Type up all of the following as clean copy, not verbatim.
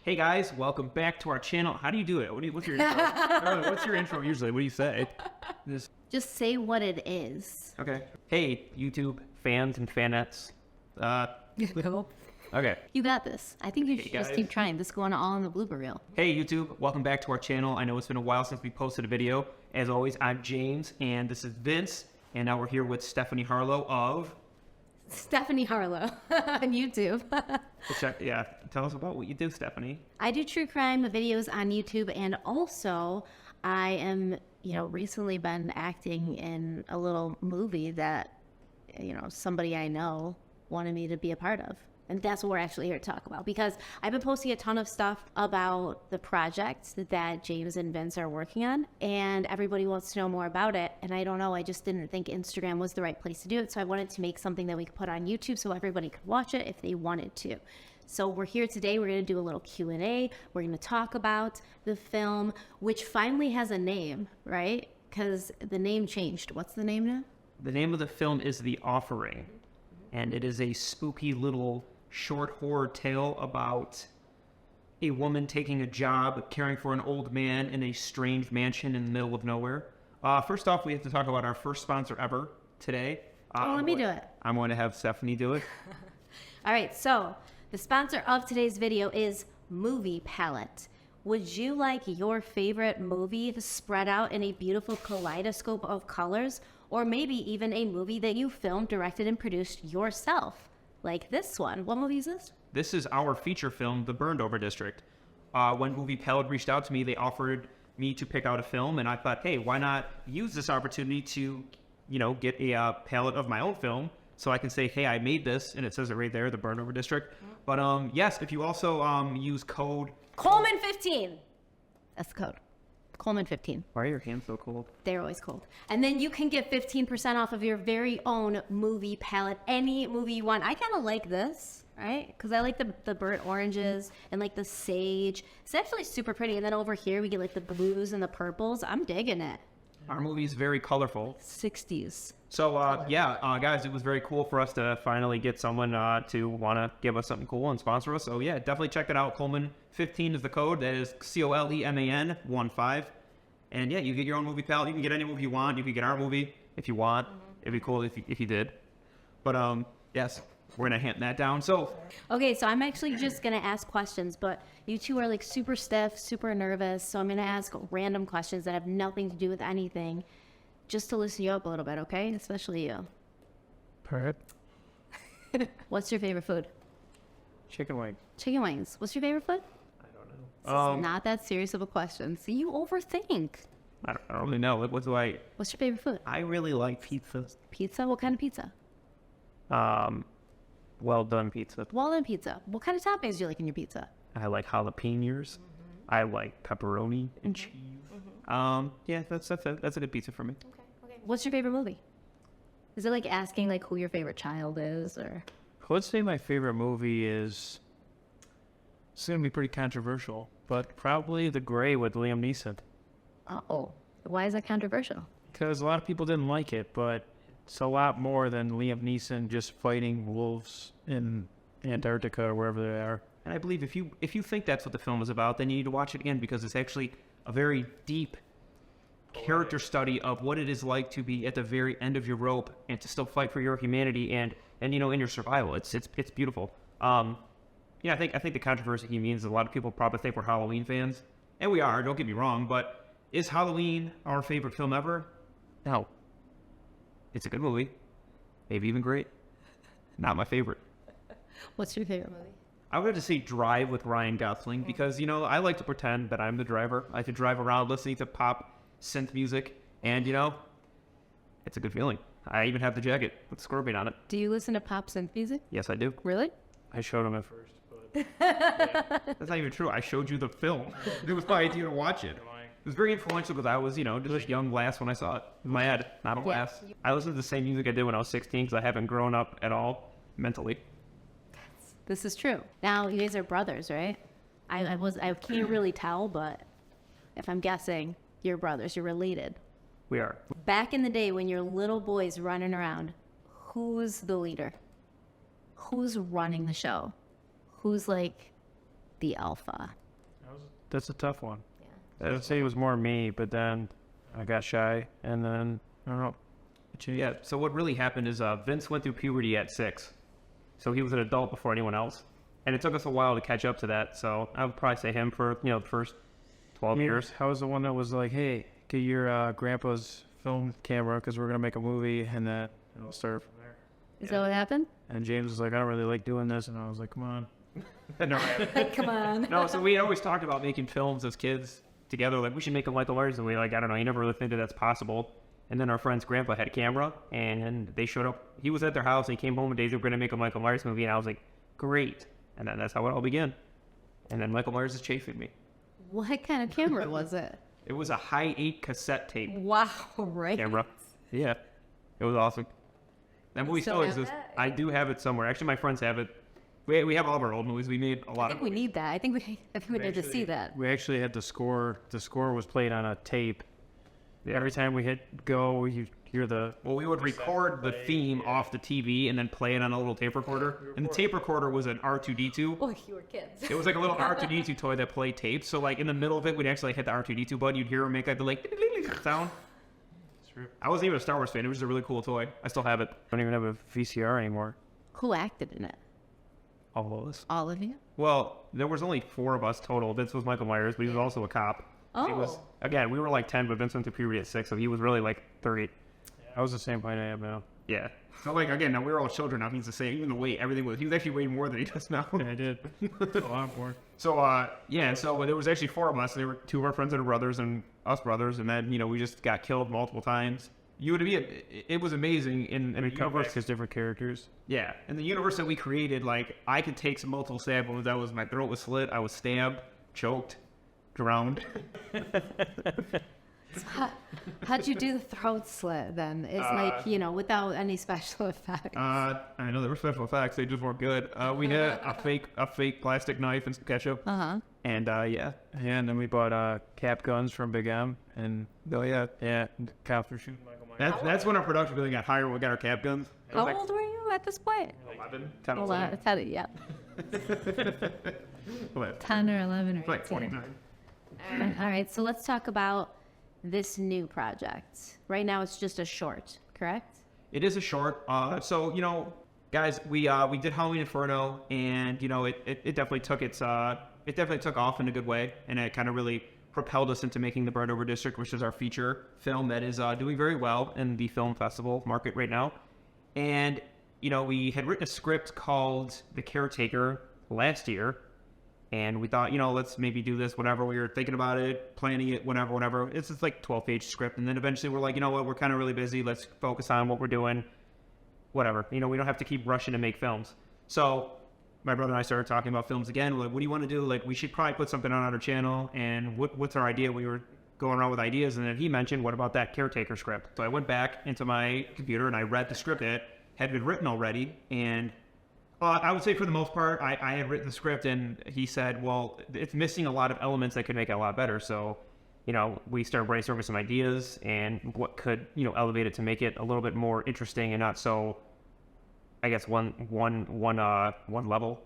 Hey guys, welcome back to our channel. How do you do it? What's your intro? What's your intro usually? What do you say? Just say what it is. Okay. Hey, YouTube fans and fanettes. Okay. You got this. I think you should guys. just keep trying. This is going all in the blooper reel. Hey YouTube, welcome back to our channel. I know it's been a while since we posted a video. As always, I'm James, and this is Vince, and now we're here with Stephanie Harlowe of... Stephanie Harlowe on YouTube. Yeah, tell us about what you do, Stephanie. I do true crime videos on YouTube, and also I am, recently been acting in a little movie that, somebody I know wanted me to be a part of. And that's what we're actually here to talk about, because I've been posting a ton of stuff about the project that James and Vince are working on, and everybody wants to know more about it. And I don't know, I just didn't think Instagram was the right place to do it. So I wanted to make something that we could put on YouTube so everybody could watch it if they wanted to. So we're here today. We're going to do a little Q&A. We're going to talk about the film, which finally has a name, right? Because the name changed. What's the name now? The name of the film is The Offering, and it is a spooky little short horror tale about a woman taking a job caring for an old man in a strange mansion in the middle of nowhere. First off, we have to talk about our first sponsor ever today. Let me do it. I'm going to have Stephanie do it. All right, so the sponsor of today's video is Movie Palette. Would you like your favorite movie spread out in a beautiful kaleidoscope of colors, or maybe even a movie that you filmed, directed, and produced yourself? Like this one. What movie is this? This is our feature film, The Burned Over District. When Movie Palette reached out to me, they offered me to pick out a film, and I thought, hey, why not use this opportunity to, get a palette of my own film, so I can say, hey, I made this, and it says it right there, The Burned Over District. But yes, if you also use code Coleman15. That's the code. Coleman15. Why are your hands so cold? They're always cold. And then you can get 15% off of your very own movie palette, any movie you want. I kind of like this, right? Because I like the burnt oranges and like the sage. It's actually super pretty. And then over here we get like the blues and the purples. I'm digging it. Our movie is very colorful. 60s. So, guys, it was very cool for us to finally get someone to want to give us something cool and sponsor us. So, yeah, definitely check it out. Coleman15 is the code. That is Coleman 15. And, yeah, you get your own movie palette. You can get any movie you want. You can get our movie if you want. It'd be cool if you did. But, yes, we're going to hand that down. So, okay, so I'm actually just going to ask questions, but you two are like super stiff, super nervous. So I'm going to ask random questions that have nothing to do with anything, just to loosen you up a little bit, okay? Especially you. Perfect. What's your favorite food? Chicken wing. Chicken wings. What's your favorite food? I don't know. This is not that serious of a question. See, you overthink. I don't really know. What's What's your favorite food? I really like pizza. Pizza? What kind of pizza? Well done pizza. Well done pizza. What kind of toppings do you like in your pizza? I like jalapenos. I like pepperoni and cheese. Yeah, that's a good pizza for me. Okay. What's your favorite movie? Is it like asking like who your favorite child is, or? Let's say my favorite movie is, it's going to be pretty controversial, but probably The Gray with Liam Neeson. Oh, why is that controversial? Because a lot of people didn't like it, but it's a lot more than Liam Neeson just fighting wolves in Antarctica or wherever they are. And I believe if you think that's what the film is about, then you need to watch it again, because it's actually a very deep character study of what it is like to be at the very end of your rope and to still fight for your humanity and in your survival. It's beautiful. I think the controversy he means is a lot of people probably think we're Halloween fans, and we are. Don't get me wrong, but is Halloween our favorite film ever? No. It's a good movie, maybe even great. Not my favorite. What's your favorite movie? I would have to say Drive with Ryan Gosling, because, I like to pretend that I'm the driver. I like to drive around listening to pop synth music, and, it's a good feeling. I even have the jacket with Scorpion on it. Do you listen to pop synth music? Yes, I do. Really? I showed him at first, but That's not even true. I showed you the film. It was my idea to watch it. It was very influential because I was, just a young lass when I saw it. In my head, not a lass. I listened to the same music I did when I was 16 because I haven't grown up at all mentally. This is true. Now, you guys are brothers, right? I can't really tell, but if I'm guessing, you're brothers. You're related. We are. Back in the day when you're little boys running around, who's the leader? Who's running the show? Who's like the alpha? That's a tough one. Yeah. I would say it was more me, but then I got shy, and then I don't know. It changed. Yeah. So what really happened is Vince went through puberty at 6, so he was an adult before anyone else, and it took us a while to catch up to that. So I would probably say him for the first 12 years. How was the one that was like, "Hey, get your grandpa's film camera because we're gonna make a movie," and then it'll start from there. Is that what happened? And James was like, "I don't really like doing this," and I was like, "Come on." No, Come on. no, so we always talked about making films as kids together. Like, we should make a Michael Myers movie. Like, I don't know, you never really think that that's possible. And then our friend's grandpa had a camera, and they showed up. He was at their house, and he came home and they were going to make a Michael Myers movie, and I was like, great. And then that's how it all began. And then Michael Myers is chafing me. What kind of camera was it? It was a high 8 cassette tape Wow, right? camera. Yeah, it was awesome. That movie still still have exists. that? I do have it somewhere. Actually, my friends have it. We have all of our old movies. We made a lot I of think we movies. need that. I think we need to see that. We actually had the score. The score was played on a tape. Every time we hit go, you hear the. Well, we would record the theme off the TV and then play it on a little tape recorder. And the tape recorder was an R2D2. Boy, you were kids. It was like a little R2D2 toy that played tapes. So like in the middle of it, we'd actually hit the R2D2 button. You'd hear him make like the like sound. True. I wasn't even a Star Wars fan. It was just a really cool toy. I still have it. I don't even have a VCR anymore. Who acted in it? All of us. All of you? Well, there was only 4 of us total. Vince was Michael Myers, but he was also a cop. He was, again, we were like 10, but Vince went to puberty at 6, so he was really like 30. I was the same height I am now. Yeah. So like again, now we're all children now. He's the same. Even the weight, everything was. He was actually weighing more than he does now. Yeah, I did. A lot more. So yeah, and so there was actually 4 of us. There were 2 of our friends that are brothers and us brothers, and then we just got killed multiple times. You would be. It was amazing in a universe. Because different characters. Yeah, in the universe that we created, like I could take some multiple stab wounds. That was my throat was slit. I was stabbed, choked, drowned. How'd you do the throat slit then? It's like, without any special effects. I know there were special effects. They just weren't good. We had a fake plastic knife and some ketchup. And yeah. Yeah, and then we bought cap guns from Big M, and Oh yeah. yeah, the cops were shooting Michael Myers. That's when our production really got higher. We got our cap guns. It was How old were you at this point? 11, 10, Hold on, tell you, yeah. 10 or 11 or like 18. 29. All right, so let's talk about this new project. Right now it's just a short, correct? It is a short. So guys, we did Halloween Inferno, and it definitely took it definitely took off in a good way, and it kind of really propelled us into making the Burnover District, which is our feature film that is doing very well in the film festival market right now. And we had written a script called The Caretaker last year, and we thought, let's maybe do this whenever we were thinking about it, planning it, whatever. It's just like 12-page script, and then eventually we're like, you know what, we're kind of really busy. Let's focus on what we're doing. Whatever. We don't have to keep rushing to make films. So my brother and I started talking about films again. We're like, what do you want to do? Like, we should probably put something on our channel. And what's our idea? We were going around with ideas, and then he mentioned, what about that Caretaker script? So I went back into my computer and I read the script that had been written already. And I would say for the most part, I had written the script, and he said, well, it's missing a lot of elements that could make it a lot better. So, we started brainstorming some ideas and what could, elevate it to make it a little bit more interesting and not so, I guess, one level.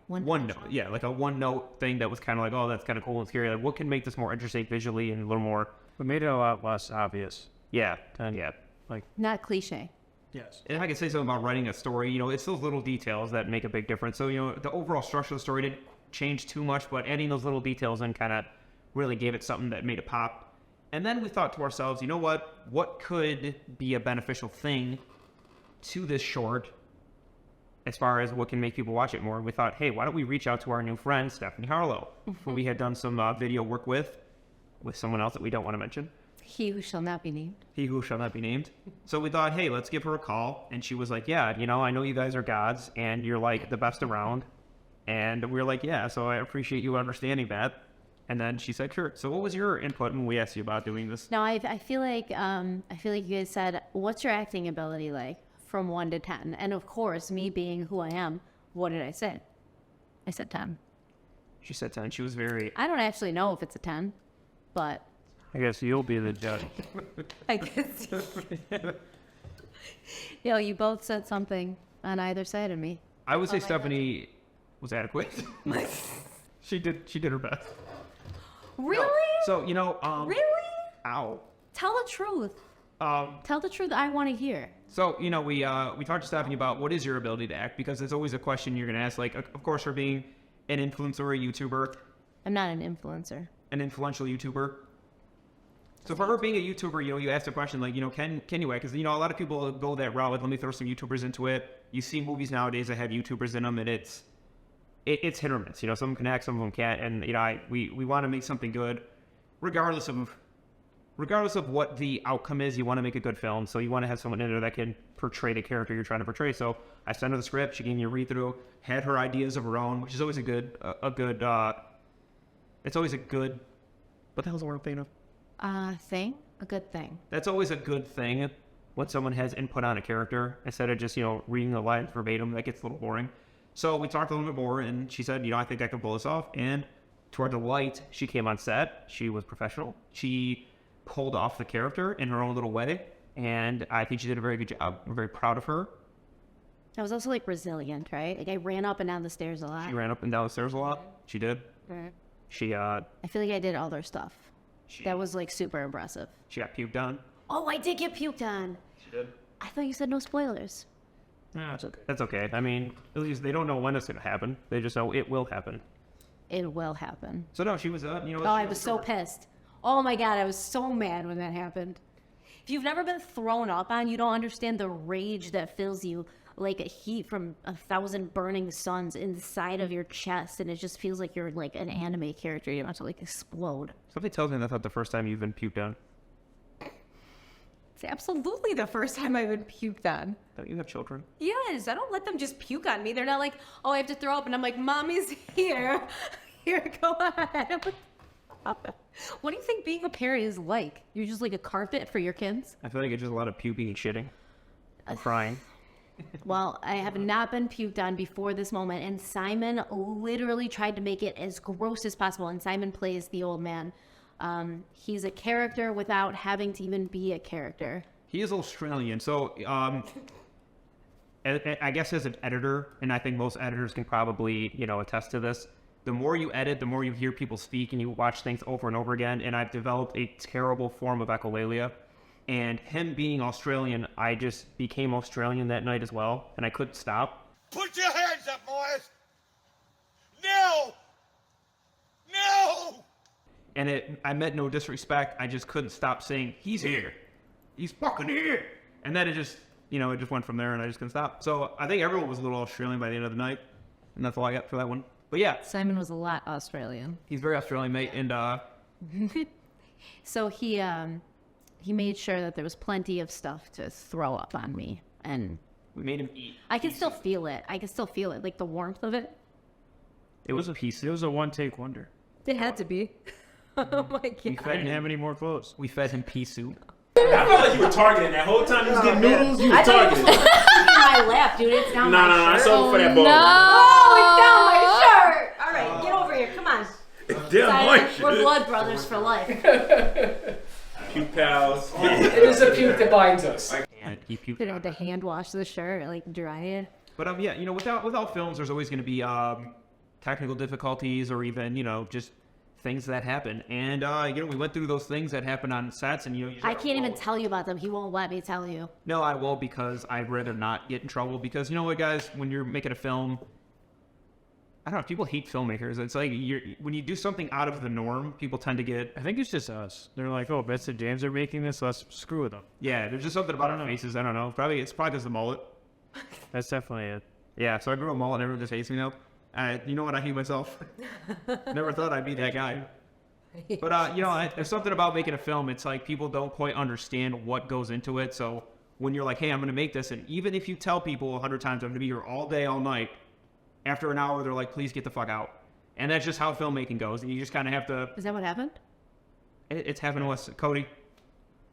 One note. Yeah, like a one note thing that was kind of like, oh, that's kind of cool and scary. Like, what can make this more interesting visually and a little more? We made it a lot less obvious. Yeah, Yeah. Like, Not cliche. yes. and if I could say something about writing a story, it's those little details that make a big difference. So, the overall structure of the story didn't change too much, but adding those little details in kind of really gave it something that made it pop. And then we thought to ourselves, what could be a beneficial thing to this short as far as what can make people watch it more? And we thought, hey, why don't we reach out to our new friend, Stephanie Harlowe, who we had done some video work with someone else that we don't want to mention. He who shall not be named. He who shall not be named. So we thought, hey, let's give her a call. And she was like, yeah, I know you guys are gods and you're like the best around. And we were like, yeah, so I appreciate you understanding that. And then she said, sure. So what was your input when we asked you about doing this? Now, I feel like you guys said, what's your acting ability like from 1 to 10? And of course, me being who I am, what did I say? I said 10. She said 10. She was very... I don't actually know if it's a 10, but... I guess you'll be the judge. I guess. You both said something on either side of me. I would say Stephanie was adequate. She did her best. Really? So, Really? Ow. Tell the truth. Tell the truth. I want to hear. So, we talked to Stephanie about what is your ability to act, because there's always a question you're going to ask. Like, of course, for being an influencer or a YouTuber, I'm not an influencer. an influential YouTuber. So for her being a YouTuber, you ask the question, like, can you act? Because, a lot of people go that route, like, let me throw some YouTubers into it. You see movies nowadays that have YouTubers in them, and it's hit or miss. Some of them can act, some of them can't. And, we want to make something good, regardless of what the outcome is. You want to make a good film, so you want to have someone in there that can portray the character you're trying to portray. So I sent her the script, she gave me a read-through, had her ideas of her own, which is always it's always a good, what the hell's the word I'm thinking of? Thing? A good thing. That's always a good thing when someone has input on a character instead of just, reading the lines verbatim. That gets a little boring. So we talked a little bit more, and she said, I think I can pull this off. And to our delight, she came on set. She was professional. She pulled off the character in her own little way, and I think she did a very good job. I'm very proud of her. I was also like resilient, right? Like I ran up and down the stairs a lot. She ran up and down the stairs a lot. She did. Right. She I feel like I did all their stuff. That was like super impressive. She got puked on. Oh, I did get puked on. She did. I thought you said no spoilers. No, it's okay. That's okay. I mean, at least they don't know when it's going to happen. They just know it will happen. It will happen. So no, she was Oh, I was so pissed. Oh my God, I was so mad when that happened. If you've never been thrown up on, you don't understand the rage that fills you like a heat from 1,000 burning suns inside of your chest, and it just feels like you're like an anime character. You're about to like explode. Something tells me that's not the first time you've been puked on. It's absolutely the first time I've been puked on. Don't you have children? Yes, I don't let them just puke on me. They're not like, oh, I have to throw up, and I'm like, Mommy's here. Here, go ahead. What do you think being a parent is like? You're just like a carpet for your kids? I feel like it's just a lot of puking and shitting. I'm crying. Well, I have not been puked on before this moment, and Simon literally tried to make it as gross as possible, and Simon plays the old man. He's a character without having to even be a character. He is Australian, so I guess as an editor, and I think most editors can probably, attest to this, the more you edit, the more you hear people speak and you watch things over and over again, and I've developed a terrible form of echolalia. And him being Australian, I just became Australian that night as well, and I couldn't stop. Put your hands up, boys! No! No! And I meant no disrespect, I just couldn't stop saying, he's here. He's fucking here. And then it just went from there, and I just couldn't stop. So I think everyone was a little Australian by the end of the night, and that's all I got for that one. But yeah. Simon was a lot Australian. He's very Australian, mate, and So he made sure that there was plenty of stuff to throw up on me, and we made him eat. I can still feel it. Like the warmth of it. It was a piece. It was a one-take wonder. It had to be. Oh my God. I didn't have any more clothes. We fed him pea soup. I felt like you were targeting that whole time. You was getting noodles. You was targeting. in my lap, dude. It's down Nah, my nah, I shirt. sold for that ball. Oh, it's down my shirt. All right, get over here. Come on. Damn, Simon, Mike. we're blood brothers for life. Puke pals. It is a puke that binds us. And he puked. Did I have to hand wash the shirt, like dry it? But yeah, without films, there's always going to be technical difficulties or even just things that happen. And we went through those things that happen on sets, and I can't even tell you about them. He won't let me tell you. No, I will, because I'd rather not get in trouble. Because you know what, guys, when you're making a film, I don't know, people hate filmmakers. It's like when you do something out of the norm, people tend to get. I think it's just us. They're like, oh, Betsy and James are making this, let's screw with them. Yeah, there's just something about our faces. I don't know. It's probably because of the mullet. That's definitely it. Yeah, so I grew a mullet and everyone just hates me now. You know what? I hate myself. Never thought I'd be that guy. But, there's something about making a film. It's like people don't quite understand what goes into it. So when you're like, hey, I'm going to make this, and even if you tell people 100 times I'm going to be here all day, all night, after an hour, they're like, please get the fuck out. And that's just how filmmaking goes. And you just kind of have to... Is that what happened? It's happened to us. Cody?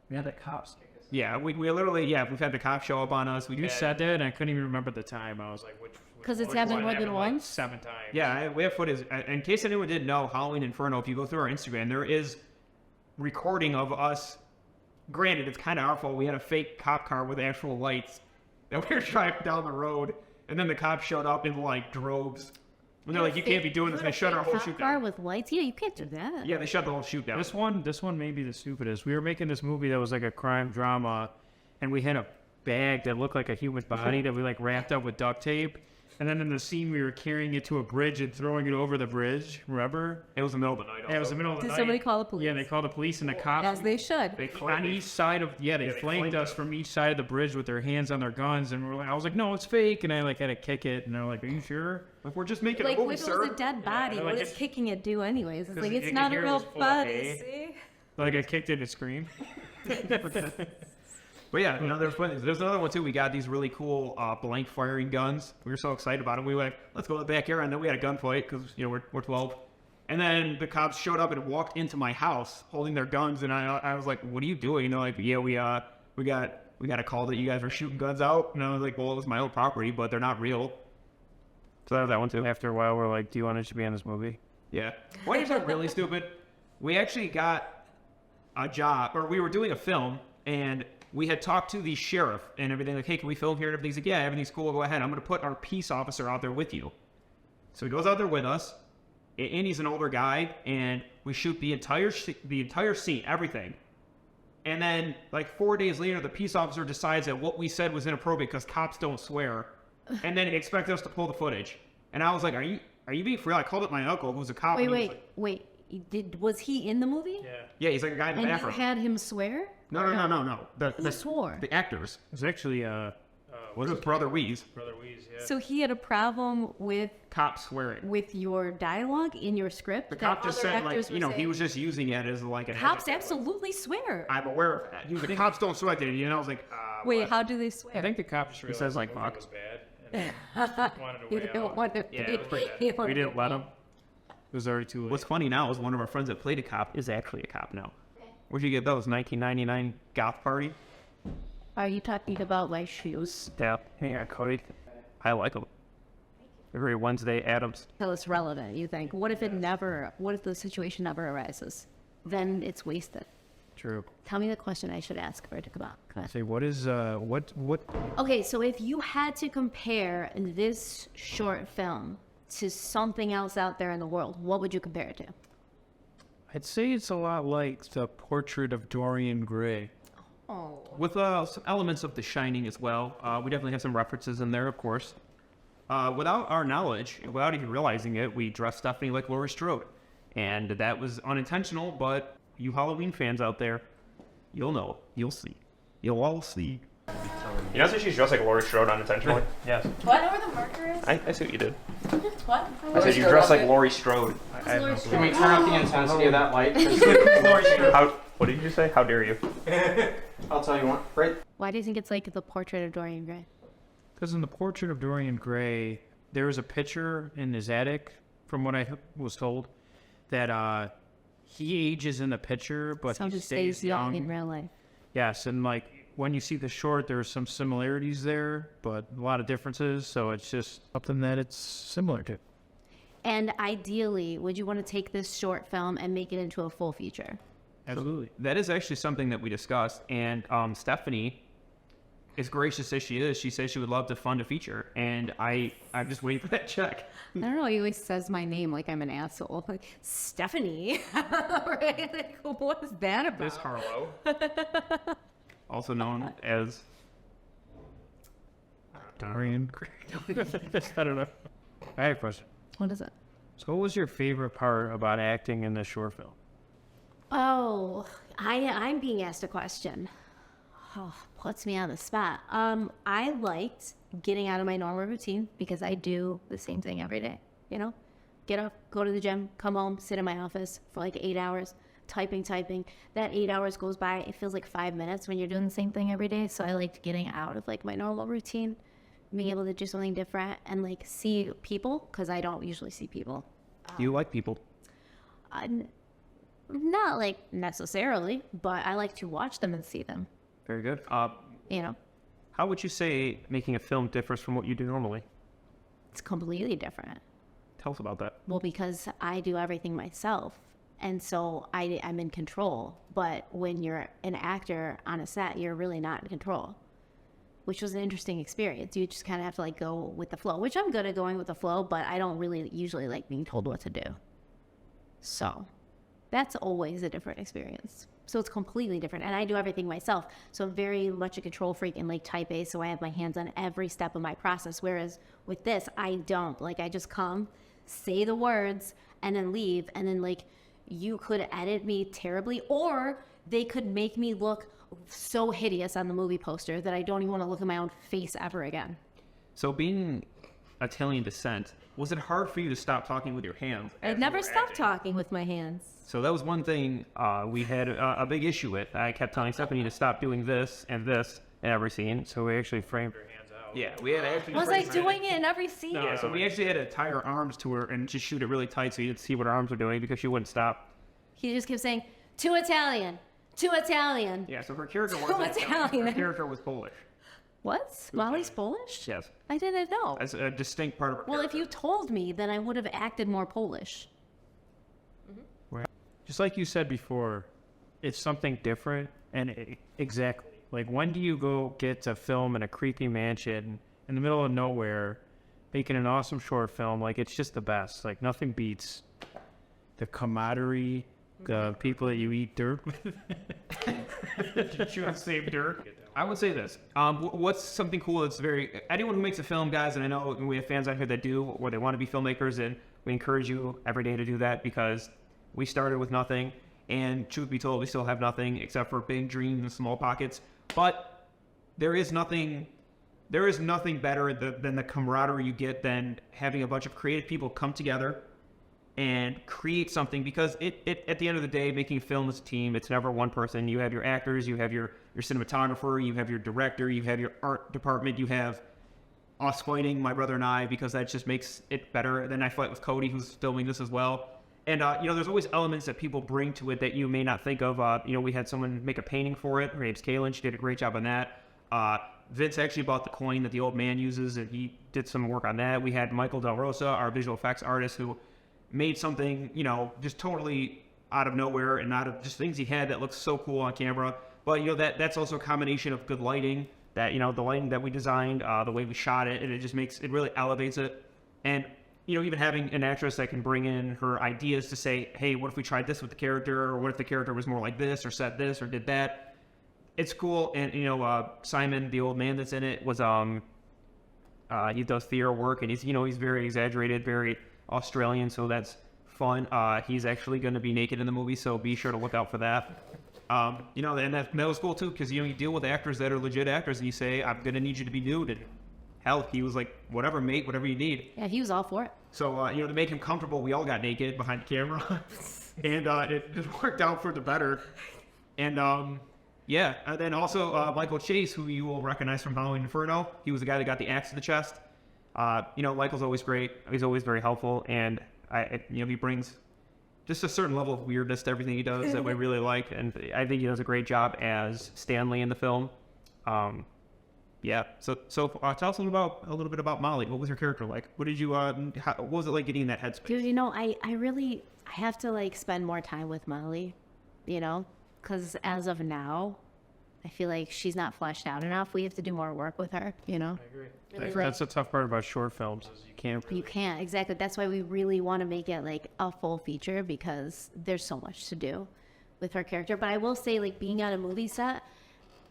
We had the cops take us. Yeah, we literally, we've had the cops show up on us. You said that, and I couldn't even remember the time. I was like, which 'Cause it's which happened one more than happened, like, once? 7 times. Yeah, we have footage. In case anyone didn't know, Halloween Inferno, if you go through our Instagram, there is recording of us. Granted, it's kind of our fault. We had a fake cop car with actual lights that we were driving down the road, and then the cops showed up in, like, droves. When they're like, you can't be doing this, and they shut our whole Cop shoot car down. with lights. Yeah, you can't do that. Yeah, they shut the whole shoot down. This one may be the stupidest. We were making this movie that was like a crime drama, and we had a bag that looked like a human body that we like wrapped up with duct tape. And then in the scene, we were carrying it to a bridge and throwing it over the bridge. Remember? It was the middle of the night. Yeah, it was the middle of the Did night. somebody call the police? Yeah, they called the police and the cops. As they should. They on each side of they flanked us from each side of the bridge with their hands on their guns, and I was like, no, it's fake, and I like had to kick it, and they're like, are you sure? Like, we're just making Like, a movie, if it sir. was a dead body, they're what like, is it's- kicking it do anyways? It's 'Cause like, you it's could not a hear it real was full of body, hay. see? Like I kicked it and screamed. But yeah, there's another one too. We got these really cool blank firing guns. We were so excited about them. We were like, let's go to the backyard. And then we had a gunfight because we're 12. And then the cops showed up and walked into my house holding their guns. And I was like, what are you doing? And they're like, yeah, we got a call that you guys were shooting guns out. And I was like, well, it was my own property, but they're not real. So that was that one too. After a while, we're like, do you want to be in this movie? Yeah. Why is that really stupid? We actually got a job, or we were doing a film, and we had talked to the sheriff and everything, like, hey, can we film here? And everything's like, yeah, everything's cool, go ahead. I'm going to put our peace officer out there with you. So he goes out there with us, and he's an older guy, and we shoot the entire scene, everything. And then, like, 4 days later, the peace officer decides that what we said was inappropriate because cops don't swear. And then he expected us to pull the footage. And I was like, are you being for real? I called up my uncle, who's a cop. Wait, and he was wait, like, wait. Was he in the movie? yeah, he's like a guy in the And you bathroom. had him swear? No. Who swore? The actors. It was actually What was Brother Weeze? Brother Weeze, yeah. So he had a problem with Cops swearing. your dialogue in your script? The that cop just other said, like, actors were he saying, was just using it as like an cops adjective. absolutely swear. I'm aware of that. He was like, cops don't swear, dude. You know, I was like, Wait, what? how do they swear? I think the cop just realized says, like, the movie fuck. was bad and wanted a You way don't out. want to. Yeah, it was pretty bad. you don't We didn't let want him. It was already too late. What's funny now is one of our friends that played a cop is actually a cop now. Where'd you get those? 1999 goth party? Are you talking about my shoes? Yeah. Yeah, Cody. I like them. Every Wednesday, Adams. Till it's relevant, you think. What if the situation never arises? Then it's wasted. True. Tell me the question I should ask for it to come out. Come on. Say, what is what Okay, so if you had to compare this short film to something else out there in the world, what would you compare it to? I'd say it's a lot like the portrait of Dorian Gray. Oh. With some elements of The Shining as well. We definitely have some references in there, of course. Without our knowledge, without even realizing it, we dressed Stephanie like Laurie Strode. And that was unintentional, but you Halloween fans out there, you'll know. You'll see. You'll all see. You know, she's dressed like Laurie Strode unintentionally? Yes. What? I know where the marker is? I see what you did. What? I said you dressed like Laurie Strode. Can we turn up the intensity of that light? What did you say? How dare you? I'll tell you what. Right. Why do you think it's like the portrait of Dorian Gray? Because in the portrait of Dorian Gray, there was a picture in his attic, from what I was told, that he ages in the picture, but So he he stays stays young in real life. Yes, and like when you see the short, there are some similarities there, but a lot of differences. So it's just something that it's similar to. And ideally, would you want to take this short film and make it into a full feature? Absolutely. That is actually something that we discussed. And Stephanie, as gracious as she is, she says she would love to fund a feature. And I'm just waiting for that check. I don't know. He always says my name like I'm an asshole. Like, Stephanie. Right? Like, what is that about? Miss Harlowe. Also known as Dorian Gray. I don't know. I have a question. What is it? So what was your favorite part about acting in this short film? Oh, I'm being asked a question. Oh, puts me on the spot. I liked getting out of my normal routine because I do the same thing every day. You know, get up, go to the gym, come home, sit in my office for like 8 hours, typing. That 8 hours goes by. It feels like 5 minutes when you're doing the same thing every day. So I liked getting out of like my normal routine, being able to do something different and like see people because I don't usually see people. Do you like people? Not like necessarily, but I like to watch them and see them. Very good. You know, How would you say making a film differs from what you do normally? it's completely different. Tell us about that. Well, because I do everything myself. And so I'm in control. But when you're an actor on a set, you're really not in control. which was an interesting experience. You just kind of have to like go with the flow, which I'm good at going with the flow, but I don't really usually like being told what to do. So that's always a different experience. So it's completely different. And I do everything myself. So I'm very much a control freak and like type A. So I have my hands on every step of my process. Whereas with this, I don't. Like I just come, say the words, and then leave. And then like you could edit me terribly, or they could make me look so hideous on the movie poster that I don't even want to look at my own face ever again. So being Italian descent, was it hard for you to stop talking with your hands? I'd never stopped talking with my hands. So that was one thing we had a big issue with. I kept telling Stephanie to stop doing this and this in every scene. So we actually framed her hands out. Yeah, we had to actually. Was I doing it in every scene? Yeah, so we actually had to tie her arms to her and just shoot it really tight so you didn't see what her arms were doing because she wouldn't stop. He just kept saying, too Italian, too Italian. Yeah, so her character Too wasn't Italian. Her character was Polish. What? Molly's Polish? Yes, I didn't know. as a distinct part of her. Well, if you told me, then I would have acted more Polish. Just like you said before, it's something different. And exactly. Like, when do you go get to film in a creepy mansion in the middle of nowhere, making an awesome short film? Like, it's just the best. Like, nothing beats the camaraderie, the people that you eat dirt with. Did you save dirt? I would say this. What's something cool that's very... Anyone who makes a film, guys, and I know we have fans out here that do, or they want to be filmmakers, and we encourage you every day to do that because we started with nothing, and truth be told, we still have nothing except for big dreams and small pockets. But there is nothing better than the camaraderie you get than having a bunch of creative people come together and create something, because it at the end of the day, making a film is a team. It's never one person. You have your actors, you have your cinematographer, you have your director, you have your art department, you have us fighting, my brother and I, because that just makes it better. Then I fight with Cody, who's filming this as well. And, there's always elements that people bring to it that you may not think of. We had someone make a painting for it. Her name's Kaylin. She did a great job on that. Vince actually bought the coin that the old man uses, and he did some work on that. We had Michael Del Rosa, our visual effects artist, who made something, just totally out of nowhere and out of just things he had that looks so cool on camera. But, that's also a combination of good lighting, that, the lighting that we designed, the way we shot it, and it really elevates it. And, even having an actress that can bring in her ideas to say, hey, what if we tried this with the character? Or what if the character was more like this, or said this, or did that? It's cool. And, Simon, the old man that's in it, was, he does theater work, and he's very exaggerated, very Australian, so that's fun. He's actually going to be naked in the movie, so be sure to look out for that. And that was cool too, because you deal with actors that are legit actors, and you say, I'm going to need you to be nude, and hell, he was like, whatever, mate, whatever you need. Yeah, he was all for it. So, to make him comfortable, we all got naked behind the camera, and it worked out for the better. And and then also Michael Chase, who you will recognize from Halloween Inferno, he was the guy that got the axe to the chest. Michael's always great. He's always very helpful, and he brings just a certain level of weirdness to everything he does that we really like, and I think he does a great job as Stanley in the film. So tell us a little bit about Molly. What was her character like? What did you what was it like getting in that headspace? Dude, I have to like spend more time with Molly, because as of now, I feel like she's not fleshed out enough. We have to do more work with her, I agree. That's the tough part about short films, is You can't, exactly. That's why we really want to make it like a full feature, because there's so much to do with her character. But I will say, like, being on a movie set,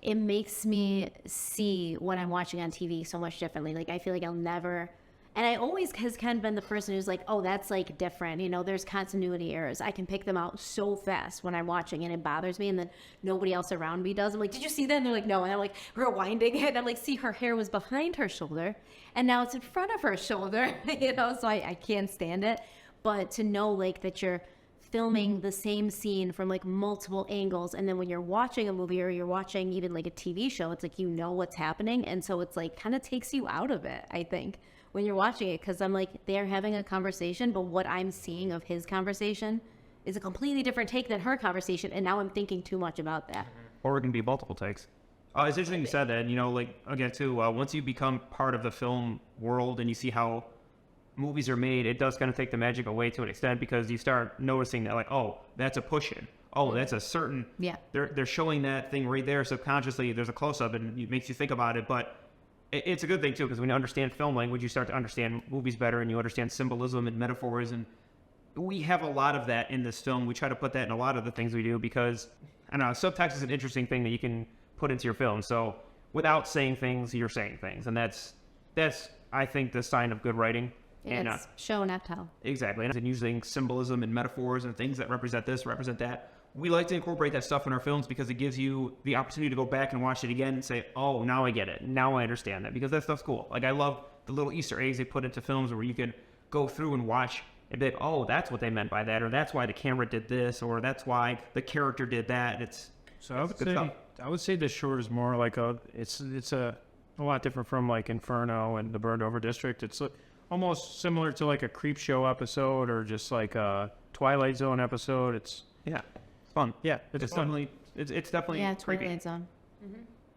it makes me see what I'm watching on TV so much differently. Like, I feel like I'll never... And I always has kind of been the person who's like, oh, that's like different. There's continuity errors. I can pick them out so fast when I'm watching, and it bothers me. And then nobody else around me does. I'm like, did you see that? And they're like, no. And I'm like rewinding it. And I'm like, see, her hair was behind her shoulder, and now it's in front of her shoulder. So I can't stand it. But to know like that you're filming the same scene from like multiple angles, and then when you're watching a movie or you're watching even like a TV show, it's like what's happening, and so it's like kind of takes you out of it, I think, when you're watching it, because I'm like, they're having a conversation, but what I'm seeing of his conversation is a completely different take than her conversation, and now I'm thinking too much about that. Or it can be multiple takes. It's interesting you said that, again too, once you become part of the film world and you see how movies are made, it does kind of take the magic away to an extent, because you start noticing that, like, oh, that's a push-in. Oh, that's a certain... Yeah. They're showing that thing right there subconsciously. There's a close-up, and it makes you think about it, but it's a good thing too, because when you understand film language, you start to understand movies better, and you understand symbolism and metaphors, and we have a lot of that in this film. We try to put that in a lot of the things we do because, I don't know, subtext is an interesting thing that you can put into your film. So without saying things, you're saying things, and that's I think the sign of good writing. And It's show not tell. exactly, and using symbolism and metaphors and things that represent this, represent that. We like to incorporate that stuff in our films because it gives you the opportunity to go back and watch it again and say, oh, now I get it. Now I understand that, because that stuff's cool. Like, I love the little Easter eggs they put into films where you can go through and watch and be like, oh, that's what they meant by that, or that's why the camera did this, or that's why the character did that. So I would good say stuff. the short is more like it's a lot different from like Inferno and the Burned Over District. It's almost similar to like a Creep Show episode or just like a Twilight Zone episode. It's fun. yeah, It's fun. definitely it's definitely Yeah, creepy. Twilight Zone.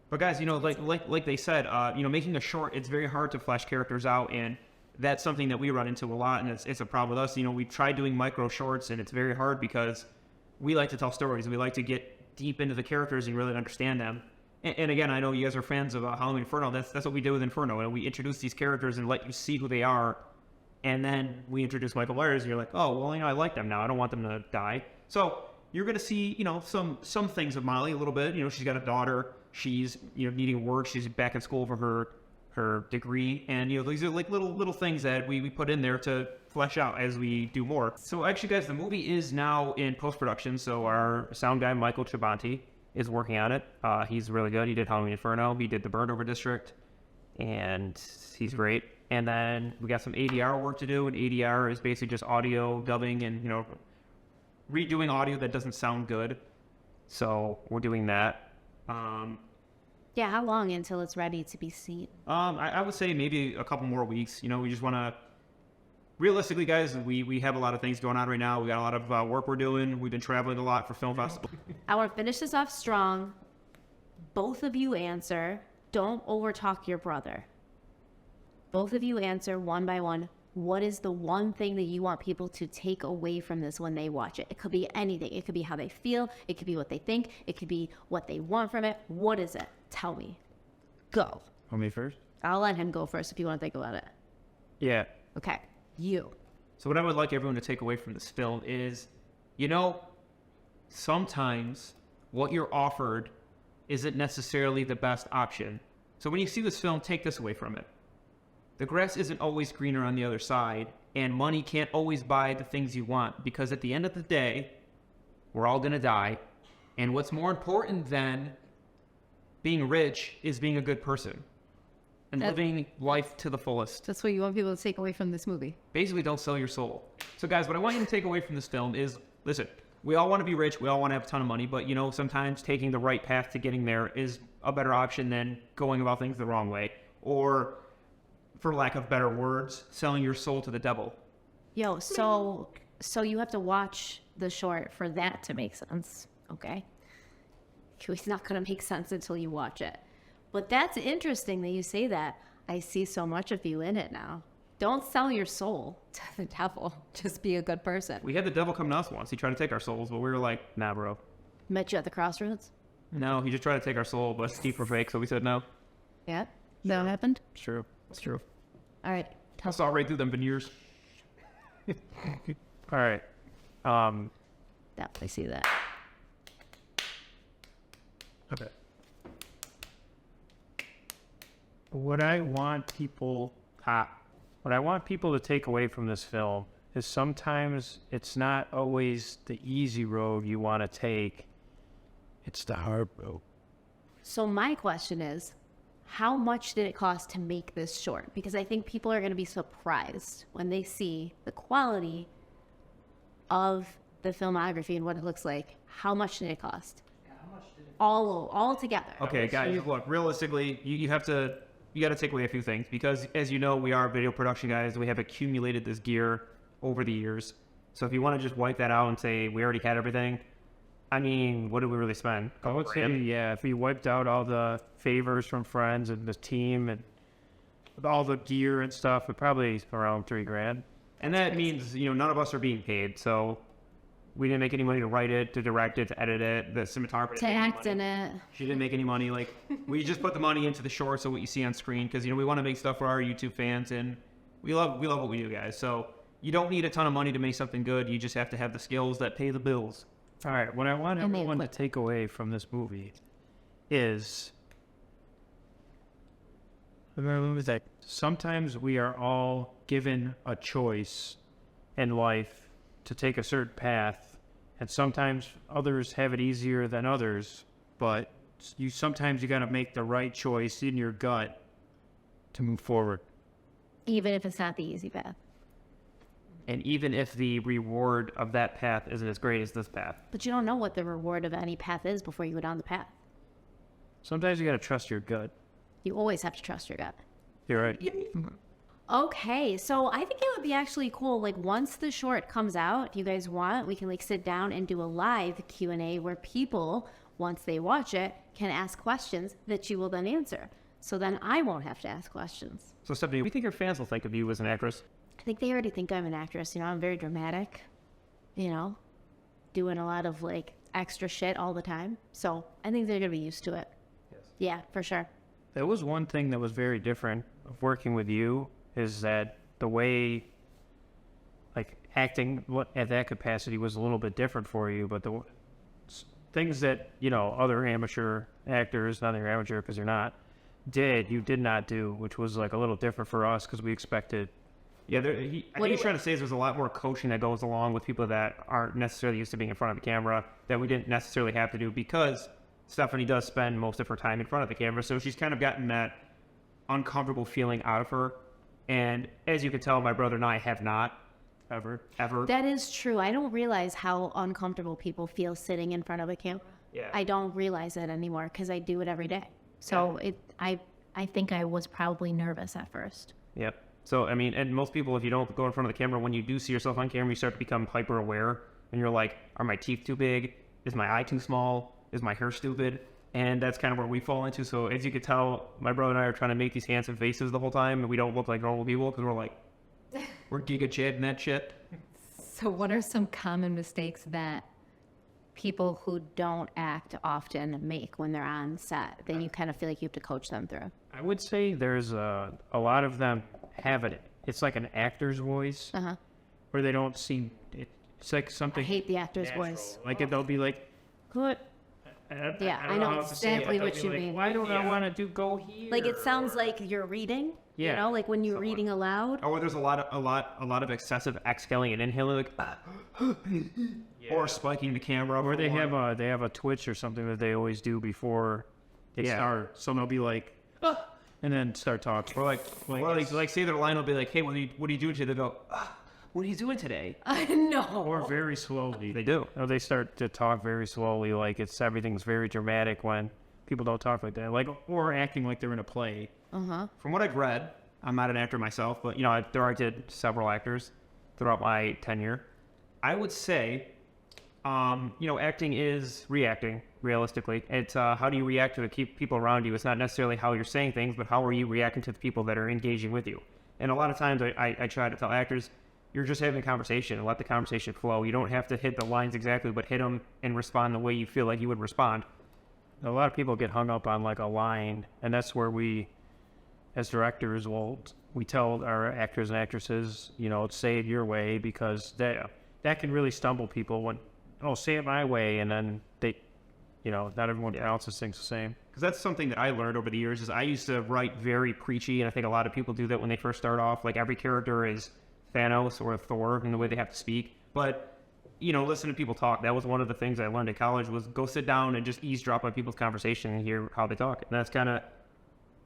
But guys, like they said, making a short, it's very hard to flesh characters out, and that's something that we run into a lot, and it's a problem with us. We tried doing micro shorts, and it's very hard because we like to tell stories. We like to get deep into the characters and really understand them. And again, I know you guys are fans of Halloween Inferno. That's what we do with Inferno, and we introduce these characters and let you see who they are, and then we introduce Michael Myers, and you're like, oh, well, I like them now. I don't want them to die. So you're going to see, some things of Molly a little bit. She's got a daughter. She's, needing work. She's back in school for her degree. And, these are like little things that we put in there to flesh out as we do more. So actually, guys, the movie is now in post-production. So our sound guy, Michael Chabanti, is working on it. He's really good. He did Halloween Inferno. He did the Burned Over District. And he's great. And then we got some ADR work to do. And ADR is basically just audio dubbing and, redoing audio that doesn't sound good. So we're doing that. Yeah, how long until it's ready to be seen? I would say maybe a couple more weeks. We just want to, realistically, guys, we have a lot of things going on right now. We got a lot of work we're doing. We've been traveling a lot for film festival. I want to finish this off strong. Both of you answer. Don't overtalk your brother. Both of you answer one by one. What is the one thing that you want people to take away from this when they watch it? It could be anything. It could be how they feel. It could be what they think. It could be what they want from it. What is it? Tell me. Go. Want me first? I'll let him go first if you want to think about it. Yeah. Okay. You. So what I would like everyone to take away from this film is, sometimes what you're offered isn't necessarily the best option. So when you see this film, take this away from it. The grass isn't always greener on the other side, and money can't always buy the things you want, because at the end of the day, we're all going to die. And what's more important than being rich is being a good person and living life to the fullest. That's what you want people to take away from this movie. Basically, don't sell your soul. So guys, what I want you to take away from this film is, listen, we all want to be rich. We all want to have a ton of money, but sometimes taking the right path to getting there is a better option than going about things the wrong way, or, for lack of better words, selling your soul to the devil. Yo, so you have to watch the short for that to make sense, okay? It's not going to make sense until you watch it. But that's interesting that you say that. I see so much of you in it now. Don't sell your soul to the devil. Just be a good person. We had the devil come to us once. He tried to take our souls, but we were like, nah, bro. Met you at the crossroads? No, he just tried to take our soul, but Steve were fake, so we said no. Yeah. That happened? It's true. It's true. All right. I saw right through them veneers. All right. Definitely see that. Okay. What I want people to take away from this film is sometimes it's not always the easy road you want to take. It's the hard road. So my question is, how much did it cost to make this short? Because I think people are going to be surprised when they see the quality of the filmography and what it looks like. How much did it cost? All together. Okay, guys, look, realistically, you got to take away a few things, because as you know, we are video production guys. We have accumulated this gear over the years. So if you want to just wipe that out and say we already had everything, I mean, what did we really spend? I would say, yeah, if we wiped out all the favors from friends and the team and all the gear and stuff, it probably around $3,000. And that means, none of us are being paid. So We didn't make any money to write it, to direct it, to edit it, the cinematographer. To act in it. She didn't make any money. Like, we just put the money into the shorts of what you see on screen because, you know, we want to make stuff for our YouTube fans, and we love what we do, guys. So you don't need a ton of money to make something good. You just have to have the skills that pay the bills. All right, what I want And they everyone to equip. take away from this movie is remember that sometimes we are all given a choice in life to take a certain path, and sometimes others have it easier than others, but sometimes you got to make the right choice in your gut to move forward. Even if it's not the easy path. And even if the reward of that path isn't as great as this path. But you don't know what the reward of any path is before you go down the path. Sometimes you got to trust your gut. You always have to trust your gut. You're right. Okay, so I think it would be actually cool, like, once the short comes out, if you guys want, we can, like, sit down and do a live Q&A where people, once they watch it, can ask questions that you will then answer. So then I won't have to ask questions. So, Stephanie, what do you think your fans will think of you as an actress? I think they already think I'm an actress. You know, I'm very dramatic, you know, doing a lot of, like, extra shit all the time. So I think they're going to be used to it. Yes. Yeah, for sure. There was one thing that was very different of working with you is that the way, like, acting at that capacity was a little bit different for you, but the things that, you know, other amateur actors, not that you're amateur because you're not, you did not do, which was, like, a little different for us because we expected. Yeah, I think he's trying to say is there's a lot more coaching that goes along with people that aren't necessarily used to being in front of the camera that we didn't necessarily have to do because Stephanie does spend most of her time in front of the camera, so she's kind of gotten that uncomfortable feeling out of her. And as you can tell, my brother and I have not ever. That is true. I don't realize how uncomfortable people feel sitting in front of a camera. Yeah. I don't realize it anymore because I do it every day. So I think I was probably nervous at first. Yep. So, I mean, and most people, if you don't go in front of the camera, when you do see yourself on camera, you start to become hyper aware. And you're like, are my teeth too big? Is my eye too small? Is my hair stupid? And that's kind of where we fall into. So, as you can tell, my brother and I are trying to make these handsome faces the whole time. And we don't look like normal people because we're like, we're Giga Chad and that shit. So what are some common mistakes that People who don't act often make when they're on set, then you kind of feel like you have to coach them through. I would say there's a lot of them have it. It's like an actor's voice Uh-huh. where they don't seem. It's like I something. hate the actor's natural. voice. Like they'll be like, "Good." Yeah, I don't know how else to say it, exactly but what they'll you be like, mean. Why don't I want to go here? Like it sounds like you're reading. Yeah. You know, like when you're reading aloud. Or there's a lot of excessive exhaling and inhaling, like, or spiking the camera. Or they have a twitch or something that they always do before they start. So they'll be like, and then start talking. Or like say their line will be like, "Hey, what are you doing today?" They go, "What are you doing today?" No. Or very slowly. They do. Or they start to talk very slowly, like everything's very dramatic when people don't talk like that. Like, or acting like they're in a play. From what I've read, I'm not an actor myself, but I've directed several actors throughout my tenure. I would say, acting is reacting. Realistically, it's how do you react to the people around you? It's not necessarily how you're saying things, but how are you reacting to the people that are engaging with you? And a lot of times, I try to tell actors, you're just having a conversation and let the conversation flow. You don't have to hit the lines exactly, but hit them and respond the way you feel like you would respond. A lot of people get hung up on like a line, and that's where we, as directors, we tell our actors and actresses, say it your way, because that can really stumble people when, say it my way, and then they, not everyone pronounces things the same. Because that's something that I learned over the years is I used to write very preachy, and I think a lot of people do that when they first start off. Like every character is Thanos or Thor in the way they have to speak. But, listen to people talk. That was one of the things I learned in college was go sit down and just eavesdrop on people's conversation and hear how they talk. And that's kind of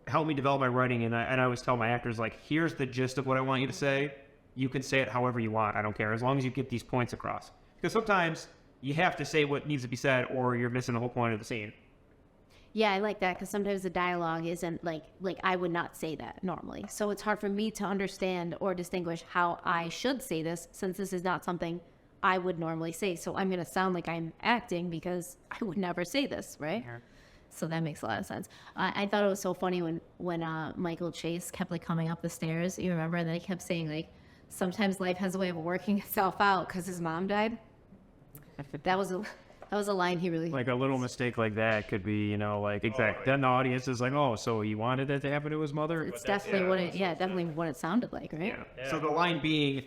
helped me develop my writing. And I always tell my actors, like, here's the gist of what I want you to say. You can say it however you want. I don't care. As long as you get these points across. Because sometimes you have to say what needs to be said or you're missing the whole point of the scene. Yeah, I like that because sometimes the dialogue isn't like I would not say that normally. So it's hard for me to understand or distinguish how I should say this since this is not something I would normally say. So I'm going to sound like I'm acting because I would never say this, right? Yeah. So that makes a lot of sense. I thought it was so funny when Michael Chase kept coming up the stairs. You remember that he kept saying sometimes life has a way of working itself out because his mom died. That was a line he really. Like a little mistake like that could be, then the audience is like, oh, so he wanted that to happen to his mother? It's definitely definitely what it sounded like, right? Yeah. So the line being,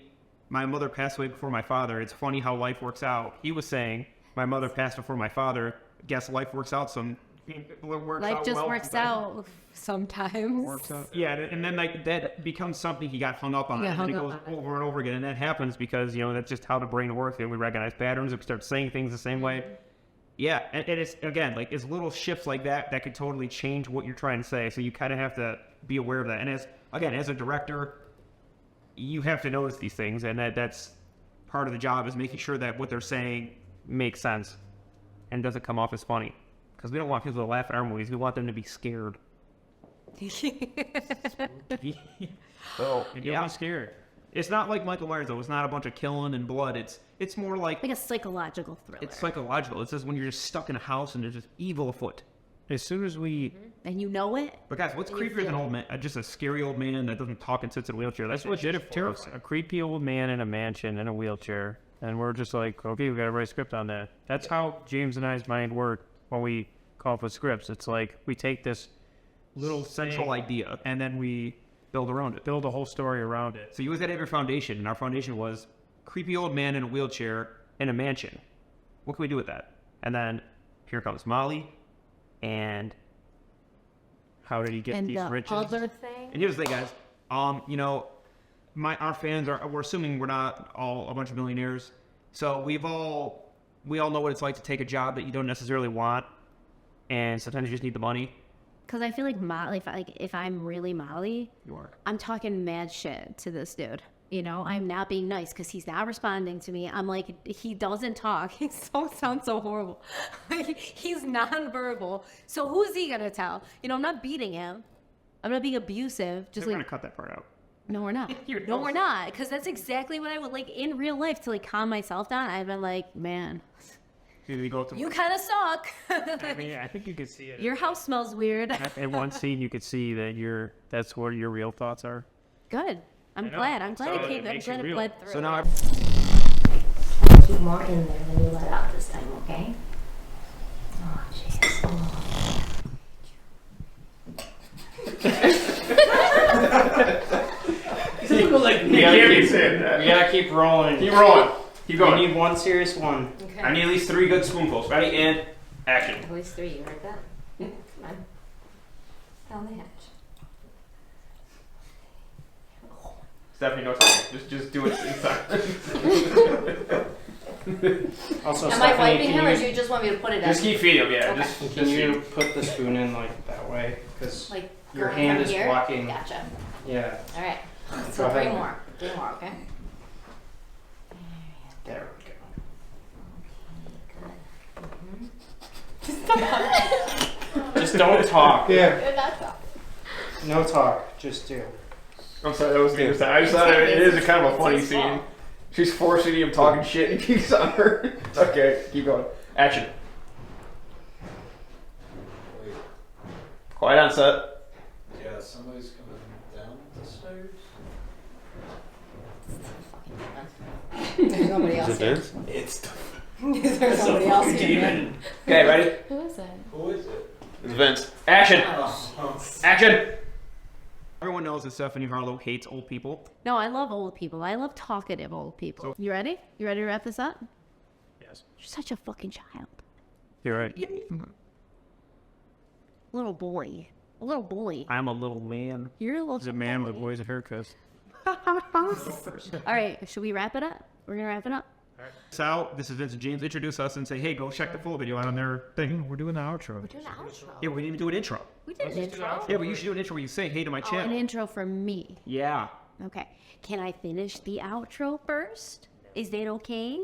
my mother passed away before my father. It's funny how life works out. He was saying, my mother passed before my father. Guess life works out Life just works out sometimes. Yeah, and then like that becomes something he got hung up on. Yeah, And it goes over and over again. And that happens because, that's just how the brain works. And we recognize patterns. We start saying things the same way. Yeah, and it's, again, like, it's little shifts like that could totally change what you're trying to say. So you kind of have to be aware of that. And as a director, you have to notice these things. And that's part of the job, is making sure that what they're saying makes sense and doesn't come off as funny. Because we don't want people to laugh at our movies. We want them to be scared. Oh, yeah. Be scared. It's not like Michael Myers, though. It's not a bunch of killing and blood. It's more like a psychological thriller. It's psychological. It's just when you're just stuck in a house and there's just evil afoot. As soon as we... And you know it. But guys, what's creepier than old man? Just a scary old man that doesn't talk and sits in a wheelchair. That's what did it for us. A creepy old man in a mansion in a wheelchair. And we're just like, okay, we got to write a script on that. That's how James and I's mind work when we come up with scripts. It's like we take this little central idea and then we build around it. Build a whole story around it. So you always got to have your foundation. And our foundation was creepy old man in a wheelchair in a mansion. What can we do with that? And then here comes Molly. And how did he get these riches? And the other thing? And here's the thing, guys. Our fans we're assuming we're not all a bunch of millionaires. So we all know what it's like to take a job that you don't necessarily want. And sometimes you just need the money. Because I feel like Molly, if I'm really Molly, you are. I'm talking mad shit to this dude. I'm not being nice because he's not responding to me. I'm like, he doesn't talk. He sounds so horrible. He's nonverbal. So who's he gonna tell? I'm not beating him. I'm not being abusive. We're gonna cut that part out. No, we're not. No, we're not. Because that's exactly what I would like in real life to calm myself down. I've been like, man, you kind of suck. I mean, I think you could see it. Your house smells weird. In one scene, you could see that that's what your real thoughts are. Good. I'm glad I bled through. So now keep more in there than you let out this time, okay? Oh, jeez. We gotta keep rolling. keep rolling. Keep going. We need one serious one. Okay. I need at least 3 good spoonfuls. Ready? And action. At least 3, you heard that? Come on. Down the hatch. Stephanie, no talking. Just do it inside. Also, Am I wiping him, or do you just want me to put it Just in? keep feeding him, yeah. Okay. Just Can you put the spoon in that way? Because Like, your going hand from is here? blocking. Gotcha. Yeah. All right. Go So ahead. 3 more. 3 more, okay? There we go. Just don't talk. Yeah. Good, that's all. No talk. Just do. I'm sorry, that was the other side. I just thought it is a kind of a funny It's his scene. fault. She's forcing him talking shit and he's on her. It's okay, keep going. Action. Quiet on set. Yeah, somebody's coming down the stairs. There's nobody else here. It's the There's nobody else here. Okay, ready? Who is it? Who is it? It's Vince. Action! Oh. Action! Everyone knows that Stephanie Harlowe hates old people. No, I love old people. I love talkative old people. You ready? You ready to wrap this up? Yes. You're such a fucking child. You're right. Little boy. A little boy. I'm a little man. You're a little He's a man with boys and haircuts. All right, should we wrap it up? We're going to wrap it up. Sal, this is Vince and James. Introduce us and say, hey, go check the full video out on their thing. We're doing the outro. We're doing an outro. Yeah, we didn't even do an intro. We did an intro. Yeah, but you should do an intro where you say, hey to my An channel. intro for me. Yeah. Okay. Can I finish the outro first? Is that okay?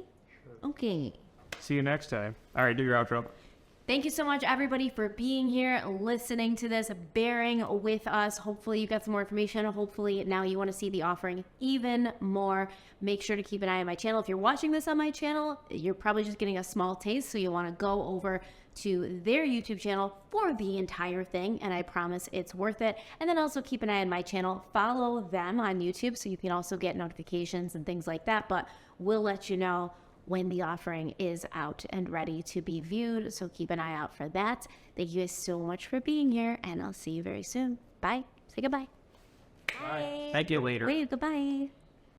Okay. See you next time. All right, do your outro. Thank you so much, everybody, for being here, listening to this, bearing with us. Hopefully, you got some more information. Hopefully, now you want to see the offering even more. Make sure to keep an eye on my channel. If you're watching this on my channel, you're probably just getting a small taste, so you want to go over to their YouTube channel for the entire thing, and I promise it's worth it. And then also keep an eye on my channel. Follow them on YouTube so you can also get notifications and things like that, but we'll let you know when the offering is out and ready to be viewed. So keep an eye out for that. Thank you guys so much for being here, and I'll see you very soon. Bye. Say goodbye. Thank you later. Wait, goodbye.